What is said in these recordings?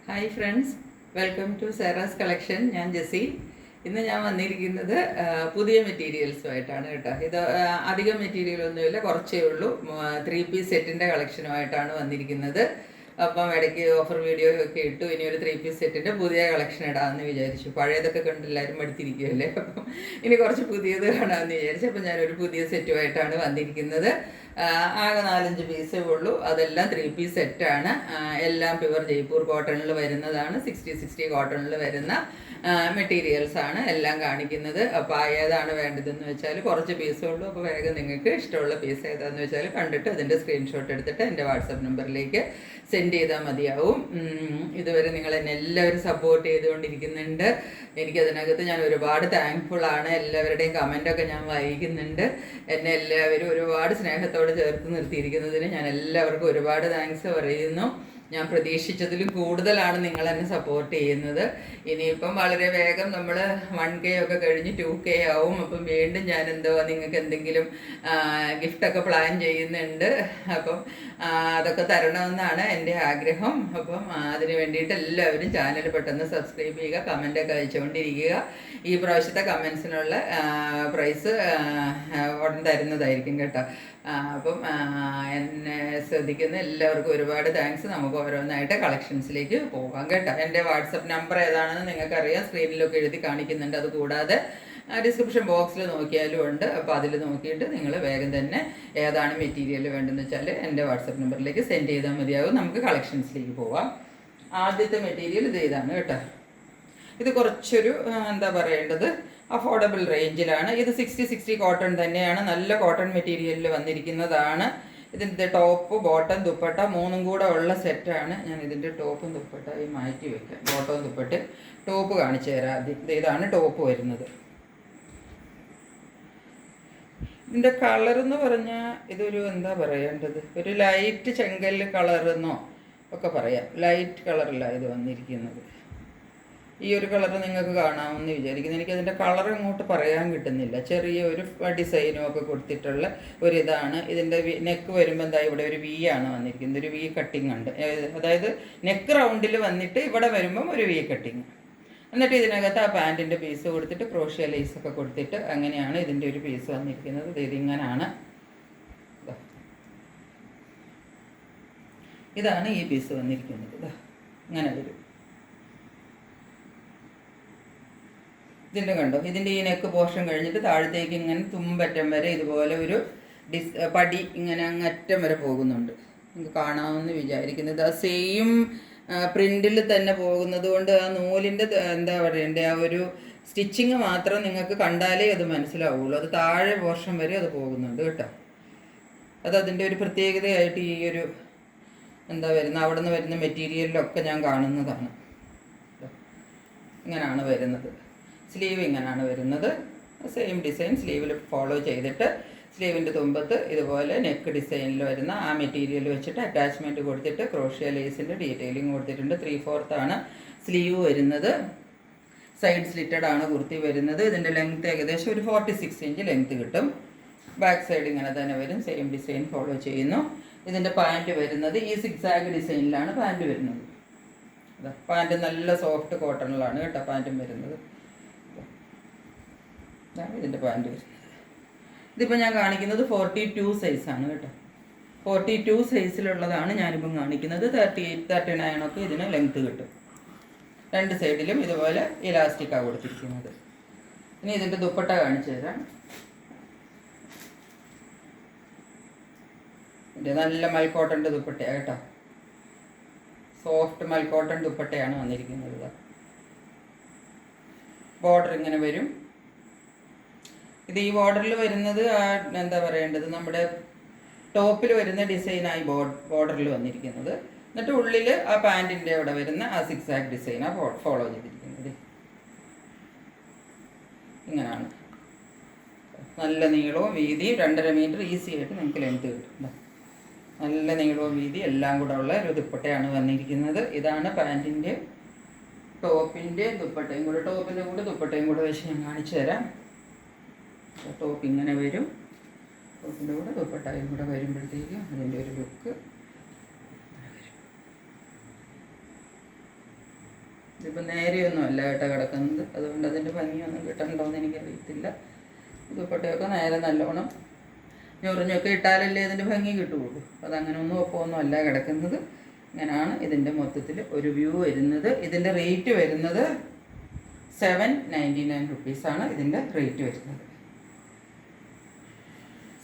Hi friends, welcome to Sara's collection. ഞാൻ ജെസി. ഇന്ന് ഞാൻ വന്നിരിക്കുന്നത് പുതിയ മെറ്റീരിയൽസുമായിട്ടാണ് കേട്ടോ. ഇത് അധികം മെറ്റീരിയൽ ഒന്നുമില്ല, കുറച്ചേ ഉള്ളൂ. 3 പീസ് സെറ്റിൻ്റെ കളക്ഷനുമായിട്ടാണ് വന്നിരിക്കുന്നത്. അപ്പം ഇടയ്ക്ക് ഓഫർ വീഡിയോ ഒക്കെ ഇട്ടു. ഇനി ഒരു 3 പീസ് സെറ്റിൻ്റെ പുതിയ കളക്ഷൻ ഇടാമെന്ന് വിചാരിച്ചു. പഴയതൊക്കെ കണ്ട് എല്ലാവരും മടുത്തിരിക്കുമല്ലേ, അപ്പം ഇനി കുറച്ച് പുതിയത് കാണാമെന്ന് വിചാരിച്ചു. അപ്പം ഞാനൊരു പുതിയ സെറ്റുമായിട്ടാണ് വന്നിരിക്കുന്നത്. ആകെ 4-5 പീസേ ഉള്ളൂ. അതെല്ലാം 3 പീസ് സെറ്റാണ്. എല്ലാം പ്യുവർ ജയ്പൂർ കോട്ടണിൽ വരുന്നതാണ്. 60 കോട്ടണിൽ വരുന്ന മെറ്റീരിയൽസ് ആണ് എല്ലാം കാണിക്കുന്നത്. അപ്പോൾ ഏതാണ് വേണ്ടതെന്ന് വെച്ചാൽ കുറച്ച് പീസേ ഉള്ളൂ. അപ്പോൾ വേഗം നിങ്ങൾക്ക് ഇഷ്ടമുള്ള പീസ് ഏതാണെന്ന് വെച്ചാൽ കണ്ടിട്ട് അതിൻ്റെ സ്ക്രീൻഷോട്ട് എടുത്തിട്ട് എൻ്റെ വാട്സപ്പ് നമ്പറിലേക്ക് സെൻഡ് ചെയ്താൽ മതിയാവും. ഇതുവരെ നിങ്ങൾ എന്നെ എല്ലാവരും സപ്പോർട്ട് ചെയ്തുകൊണ്ടിരിക്കുന്നുണ്ട്. എനിക്കതിനകത്ത് ഞാൻ ഒരുപാട് താങ്ക്ഫുള്ളാണ്. എല്ലാവരുടെയും കമൻറ്റൊക്കെ ഞാൻ വായിക്കുന്നുണ്ട്. എന്നെ എല്ലാവരും ഒരുപാട് സ്നേഹത്തോടെ ചേർത്ത് നിർത്തിയിരിക്കുന്നതിന് ഞാൻ എല്ലാവർക്കും ഒരുപാട് താങ്ക്സ് പറയുന്നു. ഞാൻ പ്രതീക്ഷിച്ചതിലും കൂടുതലാണ് നിങ്ങൾ എന്നെ സപ്പോർട്ട് ചെയ്യുന്നത്. ഇനിയിപ്പം വളരെ വേഗം നമ്മൾ 1K ഒക്കെ കഴിഞ്ഞ് 2K ആവും. അപ്പം വീണ്ടും ഞാൻ നിങ്ങൾക്ക് എന്തെങ്കിലും ഗിഫ്റ്റൊക്കെ പ്ലാൻ ചെയ്യുന്നുണ്ട്. അപ്പം അതൊക്കെ തരണമെന്നാണ് എൻ്റെ ആഗ്രഹം. അപ്പം അതിന് വേണ്ടിയിട്ട് എല്ലാവരും ചാനൽ പെട്ടെന്ന് സബ്സ്ക്രൈബ് ചെയ്യുക, കമൻറ്റൊക്കെ അയച്ചുകൊണ്ടിരിക്കുക. ഈ പ്രാവശ്യത്തെ കമൻസിനുള്ള പ്രൈസ് ഉടൻ തരുന്നതായിരിക്കും കേട്ടോ. അപ്പം എന്നെ ശ്രദ്ധിക്കുന്ന എല്ലാവർക്കും ഒരുപാട് താങ്ക്സ്. നമുക്ക് ഓരോന്നായിട്ട് കളക്ഷൻസിലേക്ക് പോകാം കേട്ടോ. എൻ്റെ വാട്സപ്പ് നമ്പർ ഏതാണെന്ന് നിങ്ങൾക്കറിയാം, സ്ക്രീനിലൊക്കെ എഴുതി കാണിക്കുന്നുണ്ട്. അതുകൂടാതെ ഡിസ്ക്രിപ്ഷൻ ബോക്സിൽ നോക്കിയാലും ഉണ്ട്. അപ്പോൾ അതിൽ നോക്കിയിട്ട് നിങ്ങൾ വേഗം തന്നെ ഏതാണ് മെറ്റീരിയൽ വേണ്ടതെന്ന് വെച്ചാൽ എൻ്റെ വാട്സപ്പ് നമ്പറിലേക്ക് സെൻഡ് ചെയ്താൽ മതിയാകും. നമുക്ക് കളക്ഷൻസിലേക്ക് പോവാം. ആദ്യത്തെ മെറ്റീരിയൽ ഇത് ഇതാണ് കേട്ടോ. ഇത് കുറച്ചൊരു എന്താ പറയേണ്ടത്, അഫോർഡബിൾ റേഞ്ചിലാണ്. ഇത് 60 കോട്ടൺ തന്നെയാണ്. നല്ല കോട്ടൺ മെറ്റീരിയലിൽ വന്നിരിക്കുന്നതാണ്. ഇതിൻ്റെ ടോപ്പ്, ബോട്ടം, ദുപ്പട്ട മൂന്നും കൂടെ ഉള്ള സെറ്റാണ്. ഞാൻ ഇതിൻ്റെ ടോപ്പും ദുപ്പട്ടയും മാറ്റി വെക്കാം. ബോട്ടവും ദുപ്പട്ട് ടോപ്പ് കാണിച്ചു തരാം ആദ്യം. ഇതാണ് ടോപ്പ് വരുന്നത്. ഇതിൻ്റെ കളറെന്ന് പറഞ്ഞാൽ ഇതൊരു എന്താ പറയേണ്ടത്, ഒരു ലൈറ്റ് ചെങ്കല്ല് കളറെന്നോ ഒക്കെ പറയാം. ലൈറ്റ് കളറിലാണ് ഇത് വന്നിരിക്കുന്നത്. ഈ ഒരു കളർ നിങ്ങൾക്ക് കാണാമെന്ന് വിചാരിക്കുന്നു. എനിക്കതിൻ്റെ കളർ അങ്ങോട്ട് പറയാൻ കിട്ടുന്നില്ല. ചെറിയ ഒരു ഡിസൈനും ഒക്കെ കൊടുത്തിട്ടുള്ള ഒരിതാണ്. ഇതിൻ്റെ നെക്ക് വരുമ്പോൾ എന്താ ഇവിടെ ഒരു വി ആണ് വന്നിരിക്കുന്നത്. ഒരു വി കട്ടിങ് ഉണ്ട്. അതായത് നെക്ക് റൗണ്ടിൽ വന്നിട്ട് ഇവിടെ വരുമ്പം ഒരു വി കട്ടിങ്. എന്നിട്ട് ഇതിനകത്ത് ആ പാൻറ്റിൻ്റെ പീസ് കൊടുത്തിട്ട് ക്രോഷ്യ ലേസൊക്കെ കൊടുത്തിട്ട് അങ്ങനെയാണ് ഇതിൻ്റെ ഒരു പീസ് വന്നിരിക്കുന്നത്. ഇതിങ്ങനാണ്. ഇതാണ് ഈ പീസ് വന്നിരിക്കുന്നത്. ഇങ്ങനെ വരും. ഇതിൻ്റെ കണ്ടോ, ഇതിൻ്റെ ഈ നെക്ക് പോർഷൻ കഴിഞ്ഞിട്ട് താഴത്തേക്ക് ഇങ്ങനെ തുമ്പറ്റം വരെ ഇതുപോലെ ഒരു പടി ഇങ്ങനെ അങ്ങറ്റം വരെ പോകുന്നുണ്ട്. നിങ്ങൾക്ക് കാണാമെന്ന് വിചാരിക്കുന്നത്. ആ സെയിം പ്രിൻറ്റിൽ തന്നെ പോകുന്നത് കൊണ്ട് ആ നൂലിൻ്റെ എന്താ പറയണ്ടേ, ആ ഒരു സ്റ്റിച്ചിങ് മാത്രം നിങ്ങൾക്ക് കണ്ടാലേ അത് മനസ്സിലാവുള്ളൂ. അത് താഴെ പോർഷൻ വരെ അത് പോകുന്നുണ്ട് കേട്ടോ. അതിൻ്റെ ഒരു പ്രത്യേകതയായിട്ട് ഈ ഒരു എന്താ അവിടെ നിന്ന് വരുന്ന മെറ്റീരിയലിലൊക്കെ ഞാൻ കാണുന്നതാണ്. ഇങ്ങനെയാണ് വരുന്നത്. സ്ലീവ് ഇങ്ങനെയാണ് വരുന്നത്. സെയിം ഡിസൈൻ സ്ലീവിൽ ഫോളോ ചെയ്തിട്ട് സ്ലീവിൻ്റെ തുമ്പത്ത് ഇതുപോലെ നെക്ക് ഡിസൈനിൽ വരുന്ന ആ മെറ്റീരിയൽ വെച്ചിട്ട് അറ്റാച്ച്മെൻറ്റ് കൊടുത്തിട്ട് ക്രോഷ്യ ലേസിൻ്റെ ഡീറ്റെയിലിംഗ് കൊടുത്തിട്ടുണ്ട്. 3/4 സ്ലീവ് വരുന്നത്. സൈഡ് സ്ലിറ്റഡ് ആണ് കുർത്തി വരുന്നത്. ഇതിൻ്റെ ലെങ്ത്ത് ഏകദേശം ഒരു 46 ഇഞ്ച് ലെങ്ത്ത് കിട്ടും. ബാക്ക് സൈഡ് ഇങ്ങനെ തന്നെ വരും. സെയിം ഡിസൈൻ ഫോളോ ചെയ്യുന്നു. ഇതിൻ്റെ പാൻറ്റ് വരുന്നത് ഈ സിക്സാഗ് ഡിസൈനിലാണ് പാൻറ്റ് വരുന്നത്. പാൻറ്റ് നല്ല സോഫ്റ്റ് കോട്ടണിലാണ് കേട്ടോ പാൻറ്റും വരുന്നത്. ഇതാണ് ഇതിൻ്റെ പാൻറ്റ് വരുന്നത്. ഇതിപ്പോൾ ഞാൻ കാണിക്കുന്നത് 42 സൈസാണ് കേട്ടോ. 42 സൈസിലുള്ളതാണ് ഞാനിപ്പം കാണിക്കുന്നത്. 38, 39 ഒക്കെ ഇതിന് ലെങ്ത്ത് കിട്ടും. രണ്ട് സൈഡിലും ഇതുപോലെ ഇലാസ്റ്റിക്കാണ് കൊടുത്തിരിക്കുന്നത്. ഇനി ഇതിൻ്റെ ദുപ്പട്ട കാണിച്ചു തരാം. ഇതിൻ്റെ നല്ല മൽക്കോട്ടൻ്റെ ദുപ്പട്ടയാണ് കേട്ടോ. സോഫ്റ്റ് മൽക്കോട്ടൺ ദുപ്പട്ടയാണ് വന്നിരിക്കുന്നത്. ബോർഡർ ഇങ്ങനെ വരും. ഇത് ഈ ബോർഡറിൽ വരുന്നത് എന്താ പറയേണ്ടത്, നമ്മുടെ ടോപ്പിൽ വരുന്ന ഡിസൈനായി ബോർഡറിൽ വന്നിരിക്കുന്നത്. എന്നിട്ട് ഉള്ളിൽ ആ പാൻറ്റിൻ്റെ അവിടെ വരുന്ന ആ സിക്സാഗ് ഡിസൈനാണ് ഫോളോ ചെയ്തിരിക്കുന്നത്. ഇങ്ങനെയാണ്. നല്ല നീളവും വീതിയും 2.5 മീറ്റർ ഈസി ആയിട്ട് നിങ്ങൾക്ക് ലെങ്ത് കിട്ടും. നല്ല നീളവും വീതി എല്ലാം കൂടെ ഉള്ള ഒരു ദുപ്പട്ടയാണ് വന്നിരിക്കുന്നത്. ഇതാണ് പാൻറ്റിൻ്റെ ടോപ്പിൻ്റെ ദുപ്പട്ടയും കൂടെ. ടോപ്പിൻ്റെ കൂടെ ദുപ്പട്ടയും കൂടെ വെച്ച് ഞാൻ കാണിച്ചു തരാം. ടോപ്പ് ഇങ്ങനെ വരും. ടോപ്പിൻ്റെ കൂടെ ദുപ്പട്ടയും കൂടെ വരുമ്പോഴത്തേക്കും അതിൻ്റെ ഒരു ലുക്ക്. ഇതിപ്പോൾ നേരെയൊന്നും അല്ല കേട്ടോ കിടക്കുന്നത്, അതുകൊണ്ട് അതിൻ്റെ ഭംഗിയൊന്നും കിട്ടണ്ടോയെന്ന് എനിക്കറിയത്തില്ല. ദുപ്പട്ടയൊക്കെ നേരെ നല്ലോണം ഞൊറിഞ്ഞൊക്കെ ഇട്ടാലല്ലേ അതിൻ്റെ ഭംഗി കിട്ടുകയുള്ളൂ. അതങ്ങനെ ഒന്നും അല്ല കിടക്കുന്നത്. ഇങ്ങനെയാണ് ഇതിൻ്റെ മൊത്തത്തിൽ ഒരു വ്യൂ വരുന്നത്. ഇതിൻ്റെ റേറ്റ് വരുന്നത് 799 റുപ്പീസാണ് ഇതിൻ്റെ റേറ്റ് വരുന്നത്.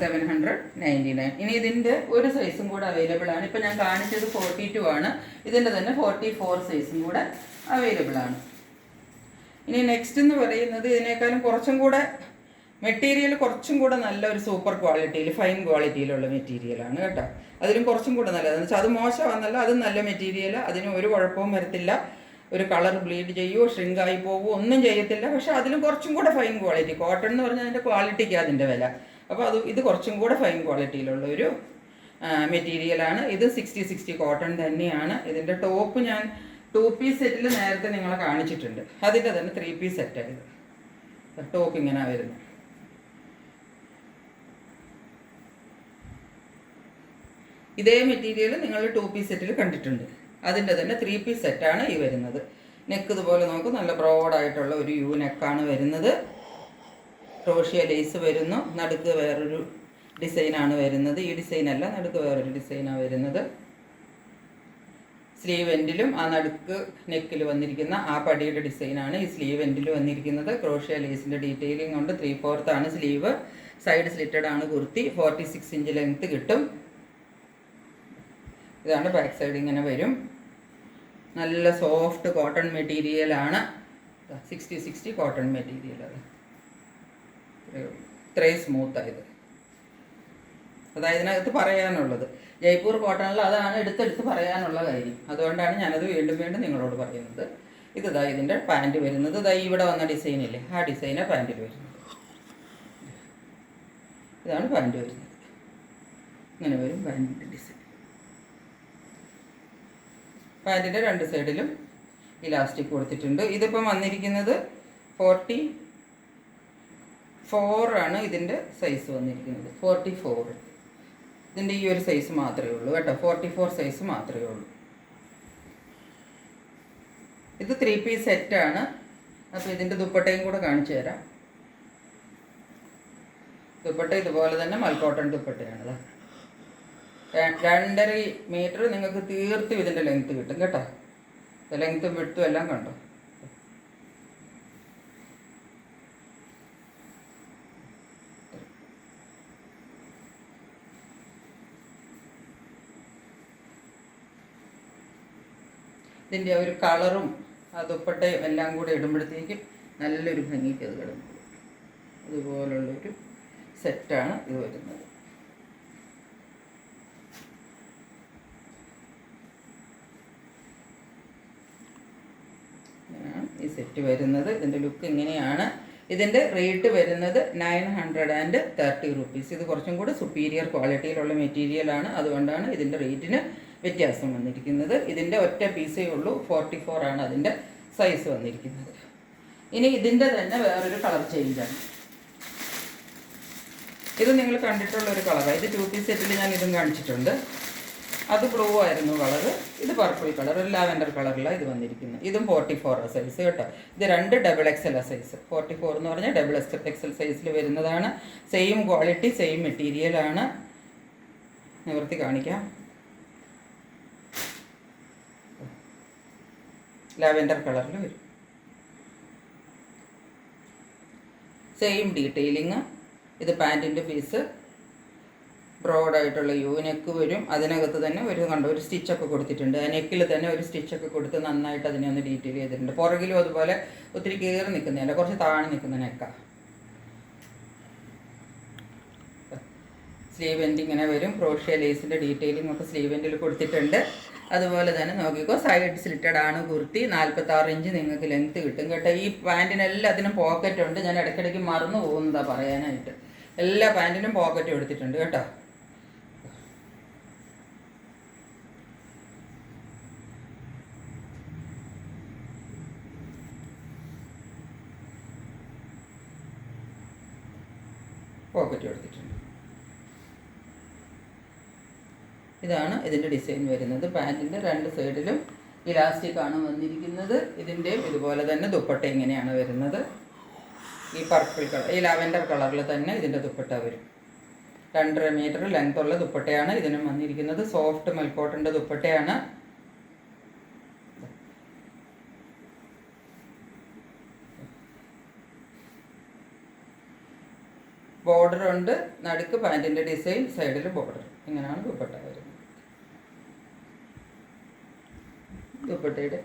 799. ഇനി ഇതിൻ്റെ ഒരു സൈസും കൂടെ അവൈലബിൾ ആണ്. ഇപ്പം ഞാൻ കാണിച്ചത് 42 ആണ്. ഇതിൻ്റെ തന്നെ 44 സൈസും കൂടെ അവൈലബിൾ ആണ്. ഇനി നെക്സ്റ്റ് എന്ന് പറയുന്നത് ഇതിനേക്കാളും കുറച്ചും കൂടെ മെറ്റീരിയൽ കുറച്ചും കൂടെ നല്ലൊരു സൂപ്പർ ക്വാളിറ്റിയിൽ, ഫൈൻ ക്വാളിറ്റിയിലുള്ള മെറ്റീരിയലാണ് കേട്ടോ. അതിലും കുറച്ചും കൂടെ നല്ലതെന്ന് വെച്ചാൽ അത് മോശമാണെന്നല്ല, അത് നല്ല മെറ്റീരിയൽ, അതിന് ഒരു കുഴപ്പവും വരത്തില്ല. ഒരു കളർ ബ്ലീഡ് ചെയ്യുമോ ഷ്രിങ്കായി പോവുമോ ഒന്നും ചെയ്യത്തില്ല. പക്ഷേ അതിലും കുറച്ചും കൂടെ ഫൈൻ ക്വാളിറ്റി. കോട്ടൺ എന്ന് പറഞ്ഞാൽ അതിൻ്റെ ക്വാളിറ്റിക്ക് അതിൻ്റെ വില. അപ്പോൾ ഇത് കുറച്ചും കൂടെ ഫൈൻ ക്വാളിറ്റിയിലുള്ള ഒരു മെറ്റീരിയലാണ്. ഇത് 60 കോട്ടൺ തന്നെയാണ്. ഇതിൻ്റെ ടോപ്പ് ഞാൻ 2 പീസ് സെറ്റിൽ നേരത്തെ നിങ്ങളെ കാണിച്ചിട്ടുണ്ട്. അതിൻ്റെ തന്നെ 3 പീസ് സെറ്റായത്. ടോപ്പ് ഇങ്ങനെ വരുന്നത്. ഇതേ മെറ്റീരിയൽ നിങ്ങൾ 2 പീസ് സെറ്റിൽ കണ്ടിട്ടുണ്ട്. അതിൻ്റെ തന്നെ 3 പീസ് സെറ്റാണ് ഈ വരുന്നത്. നെക്ക് ഇതുപോലെ നമുക്ക് നല്ല ബ്രോഡായിട്ടുള്ള ഒരു യു നെക്കാണ് വരുന്നത്. ക്രോഷ്യ ലേസ് വരുന്നു. നടുക്ക് വേറൊരു ഡിസൈനാണ് വരുന്നത്. ഈ ഡിസൈനല്ല, നടുക്ക് വേറൊരു ഡിസൈനാണ് വരുന്നത്. സ്ലീവ് എൻഡിലും ആ നടുക്ക് നെക്കിൽ വന്നിരിക്കുന്ന ആ പടിയുടെ ഡിസൈനാണ് ഈ സ്ലീവ് എൻഡിൽ വന്നിരിക്കുന്നത്. ക്രോഷ്യ ലേസിൻ്റെ ഡീറ്റെയിലിംഗ് കൊണ്ട് 3/4 ആണ് സ്ലീവ്. സൈഡ് സ്ലിറ്റഡ് ആണ് കുർത്തി. 46 ഇഞ്ച് ലെങ്ത്ത് കിട്ടും. ഇതാണ് ബാക്ക് സൈഡ്, ഇങ്ങനെ വരും. നല്ല സോഫ്റ്റ് കോട്ടൺ മെറ്റീരിയലാണ്. 60 കോട്ടൺ മെറ്റീരിയൽ. അത് ഇത്രയും സ്മൂത്തായത്. അതായത് ഇതിനകത്ത് പറയാനുള്ളത് ജയ്പൂർ കോട്ടണിൽ അതാണ് എടുത്തെടുത്ത് പറയാനുള്ള കാര്യം. അതുകൊണ്ടാണ് ഞാനത് വീണ്ടും നിങ്ങളോട് പറയുന്നത്. ഇതാ ഇതിൻ്റെ പാൻറ്റ് വരുന്നത്. ഇതാ ഇവിടെ വന്ന ഡിസൈനില്ലേ, ആ ഡിസൈനാണ് പാൻറ്റിൽ വരുന്നത്. ഇതാണ് പാൻറ്റ് വരുന്നത്. ഇങ്ങനെ വരും പാൻറ്റിൻ്റെ ഡിസൈൻ. പാൻറ്റിൻ്റെ 2 സൈഡിലും ഇലാസ്റ്റിക് കൊടുത്തിട്ടുണ്ട്. ഇതിപ്പം വന്നിരിക്കുന്നത് 44 ആണ് ഇതിൻ്റെ സൈസ് വന്നിരിക്കുന്നത്. 44. ഇതിൻ്റെ ഈ ഒരു സൈസ് മാത്രമേ ഉള്ളൂ കേട്ടോ. 44 സൈസ് മാത്രമേ ഉള്ളൂ. ഇത് 3 പീസ് സെറ്റാണ്. അപ്പോൾ ഇതിൻ്റെ ദുപ്പട്ടയും കൂടെ കാണിച്ചു തരാം. ദുപ്പട്ട ഇതുപോലെ തന്നെ മൽക്കോട്ടൺ ദുപ്പട്ടയാണത്. 2.5 മീറ്റർ നിങ്ങൾക്ക് തീർത്തും ഇതിൻ്റെ ലെങ്ത്ത് കിട്ടും കേട്ടോ. ലെങ്ത്തും വിട്ടും എല്ലാം കണ്ടോ. ഇതിൻ്റെ ഒരു കളറും ആ ദുപ്പട്ടയും എല്ലാം കൂടെ ഇടുമ്പോഴത്തേക്കും നല്ലൊരു ഭംഗിക്ക് അത് കിടന്നു. അതുപോലുള്ളൊരു സെറ്റാണ് ഇത് വരുന്നത്. ഈ സെറ്റ് വരുന്നത്. ഇതിൻ്റെ ലുക്ക് ഇങ്ങനെയാണ്. ഇതിൻ്റെ റേറ്റ് വരുന്നത് 930 റുപ്പീസ്. ഇത് കുറച്ചും കൂടെ സുപ്പീരിയർ ക്വാളിറ്റിയിലുള്ള മെറ്റീരിയലാണ്. അതുകൊണ്ടാണ് ഇതിൻ്റെ റേറ്റിന് വ്യത്യാസം വന്നിരിക്കുന്നത്. ഇതിൻ്റെ ഒറ്റ പീസേ ഉള്ളൂ. 44 ആണ് അതിൻ്റെ സൈസ് വന്നിരിക്കുന്നത്. ഇനി ഇതിൻ്റെ തന്നെ വേറൊരു കളർ ചേഞ്ചാണ്. ഇത് നിങ്ങൾ കണ്ടിട്ടുള്ളൊരു കളറാണ്. ഇത് 2 പീസ് സെറ്റിൽ ഞാൻ ഇതും കാണിച്ചിട്ടുണ്ട്. അത് ബ്ലൂ ആയിരുന്നു കളറ്. ഇത് പർപ്പിൾ കളർ, ഒരു ലാവൻഡർ കളറിലാണ് ഇത് വന്നിരിക്കുന്നത്. ഇതും 44 സൈസ് കേട്ടോ. ഇത് 2 XXL സൈസ്. 44 എന്ന് പറഞ്ഞാൽ XXL സൈസിൽ വരുന്നതാണ്. സെയിം ക്വാളിറ്റി, സെയിം മെറ്റീരിയലാണ്. നിവർത്തി കാണിക്കാം. ലാവൻഡർ കളറിൽ വരും. Same detailing. ഇത് പാൻറ്റിൻ്റെ പീസ്. ബ്രോഡായിട്ടുള്ള യു നെക്ക് വരും. അതിനകത്ത് തന്നെ ഒരു സ്റ്റിച്ചൊക്കെ കൊടുത്തിട്ടുണ്ട്. ആ നെക്കിൽ തന്നെ ഒരു സ്റ്റിച്ചൊക്കെ കൊടുത്ത് നന്നായിട്ട് അതിനെ ഒന്ന് ഡീറ്റെയിൽ ചെയ്തിട്ടുണ്ട്. പുറകിലും അതുപോലെ ഒത്തിരി കയറി നിൽക്കുന്നതല്ല, കുറച്ച് താഴ്ന്നു നിൽക്കുന്ന നെക്കാണ്. സ്ലീവ് എൻഡ് ഇങ്ങനെ വരും. ക്രോഷ്യ ലേസിൻ്റെ ഡീറ്റെയിലിംഗ് ഒക്കെ സ്ലീവ് എൻഡിൽ കൊടുത്തിട്ടുണ്ട്. അതുപോലെ തന്നെ നോക്കിക്കോ, സൈഡ് സ്ലിറ്റഡ് ആണ് കുർത്തി. 46 ഇഞ്ച് നിങ്ങൾക്ക് ലെങ്ത്ത് കിട്ടും കേട്ടോ. ഈ പാൻറ്റിനെല്ലാത്തിനും പോക്കറ്റ് ഉണ്ട്. ഞാൻ ഇടയ്ക്കിടയ്ക്ക് മറന്നു പോകുന്നതാണ് പറയാനായിട്ട്. എല്ലാ പാൻറ്റിനും പോക്കറ്റ് എടുത്തിട്ടുണ്ട് കേട്ടോ. പോക്കറ്റ് എടുത്തിട്ടുണ്ട്. ഇതാണ് ഇതിൻ്റെ ഡിസൈൻ വരുന്നത്. പാൻറ്റിൻ്റെ 2 സൈഡിലും ഇലാസ്റ്റിക്കാണ് വന്നിരിക്കുന്നത്. ഇതിൻ്റെയും ഇതുപോലെ തന്നെ ദുപ്പട്ട ഇങ്ങനെയാണ് വരുന്നത്. ഈ പർപ്പിൾ കളർ, ഈ ലാവെൻഡർ കളറിൽ തന്നെ ഇതിൻ്റെ ദുപ്പട്ട വരും. 2.5 മീറ്റർ ലെങ്ത്തുള്ള ദുപ്പട്ടയാണ് ഇതിനും വന്നിരിക്കുന്നത്. സോഫ്റ്റ് മൽക്കോട്ടൻ്റെ ദുപ്പട്ടയാണ്. ബോർഡർ ഉണ്ട്, നടുക്ക് പാൻറ്റിൻ്റെ ഡിസൈൻ, സൈഡിൽ ബോർഡർ. ഇങ്ങനെയാണ് ദുപ്പട്ട വരുന്നത്. ദുപ്പട്ടയുടെ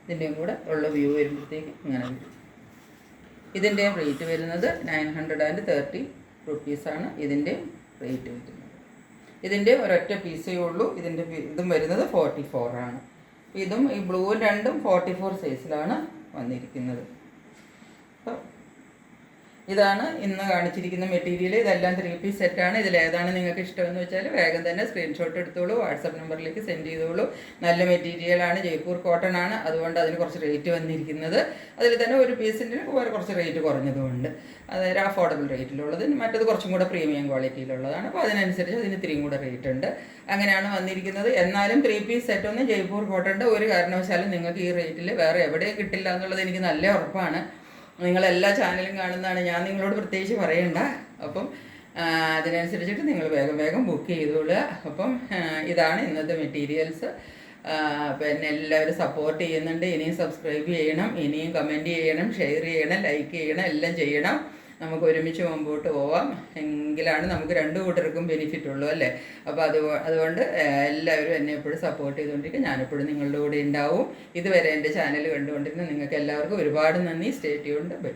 ഇതിൻ്റെയും കൂടെ ഉള്ള വ്യൂ വരുമ്പോഴത്തേക്ക് ഇങ്ങനെ വരും. ഇതിൻ്റെയും റേറ്റ് വരുന്നത് 930 റുപ്പീസാണ് ഇതിൻ്റെയും റേറ്റ് വരുന്നത്. ഇതിൻ്റെ ഒരൊറ്റ പീസേ ഉള്ളൂ. ഇതും വരുന്നത് 44 ആണ്. ഇതും ഈ ബ്ലൂവും രണ്ടും 44 സൈസിലാണ് വന്നിരിക്കുന്നത്. അപ്പോൾ ഇതാണ് ഇന്ന് കാണിച്ചിരിക്കുന്ന മെറ്റീരിയൽ. ഇതെല്ലാം 3 പീസ് സെറ്റാണ്. ഇതിലേതാണ് നിങ്ങൾക്ക് ഇഷ്ടമെന്ന് വെച്ചാൽ വേഗം തന്നെ സ്ക്രീൻഷോട്ട് എടുത്തോളൂ, വാട്സപ്പ് നമ്പറിലേക്ക് സെൻഡ് ചെയ്തോളൂ. നല്ല മെറ്റീരിയലാണ്, ജയ്പൂർ കോട്ടൺ ആണ്. അതുകൊണ്ട് അതിന് കുറച്ച് റേറ്റ് വന്നിരിക്കുന്നത്. അതിൽ തന്നെ ഒരു പീസിൻ്റെ കുറച്ച് റേറ്റ് കുറഞ്ഞതുകൊണ്ട്, അതായത് അഫോർഡബിൾ റേറ്റിലുള്ളത്. മറ്റത് കുറച്ചും കൂടെ പ്രീമിയം ക്വാളിറ്റിയിലുള്ളതാണ്. അപ്പോൾ അതിനനുസരിച്ച് അതിന് ഇത്തിരിയും കൂടെ റേറ്റ് ഉണ്ട്. അങ്ങനെയാണ് വന്നിരിക്കുന്നത്. എന്നാലും 3 പീസ് സെറ്റൊന്നും ജയ്പൂർ കോട്ടൻ്റെ ഒരു കാരണവശാലും നിങ്ങൾക്ക് ഈ റേറ്റിൽ വേറെ എവിടെയും കിട്ടില്ല എന്നുള്ളത് എനിക്ക് നല്ല ഉറപ്പാണ്. നിങ്ങളെല്ലാ ചാനലും കാണുന്നതാണ്, ഞാൻ നിങ്ങളോട് പ്രത്യേകിച്ച് പറയണ്ട. അപ്പം അതിനനുസരിച്ചിട്ട് നിങ്ങൾ വേഗം ബുക്ക് ചെയ്തോളുക. അപ്പം ഇതാണ് ഇന്നത്തെ മെറ്റീരിയൽസ്. പിന്നെ എല്ലാവരും സപ്പോർട്ട് ചെയ്യുന്നുണ്ട്. ഇനിയും സബ്സ്ക്രൈബ് ചെയ്യണം, ഇനിയും കമൻറ്റ് ചെയ്യണം, ഷെയർ ചെയ്യണം, ലൈക്ക് ചെയ്യണം, എല്ലാം ചെയ്യണം. നമുക്ക് ഒരുമിച്ച് മുമ്പോട്ട് പോവാം. എങ്കിലാണ് നമുക്ക് 2 കൂട്ടർക്കും ബെനിഫിറ്റ് ഉള്ളൂ, അല്ലേ? അപ്പോൾ അതുകൊണ്ട് എല്ലാവരും എന്നെ എപ്പോഴും സപ്പോർട്ട് ചെയ്തുകൊണ്ടിരിക്കും. ഞാനെപ്പോഴും നിങ്ങളുടെ കൂടെ ഉണ്ടാവും. ഇതുവരെ എൻ്റെ ചാനൽ കണ്ടുകൊണ്ടിരുന്ന നിങ്ങൾക്ക് എല്ലാവർക്കും ഒരുപാട് നന്ദി. Stay tuned. ബൈ.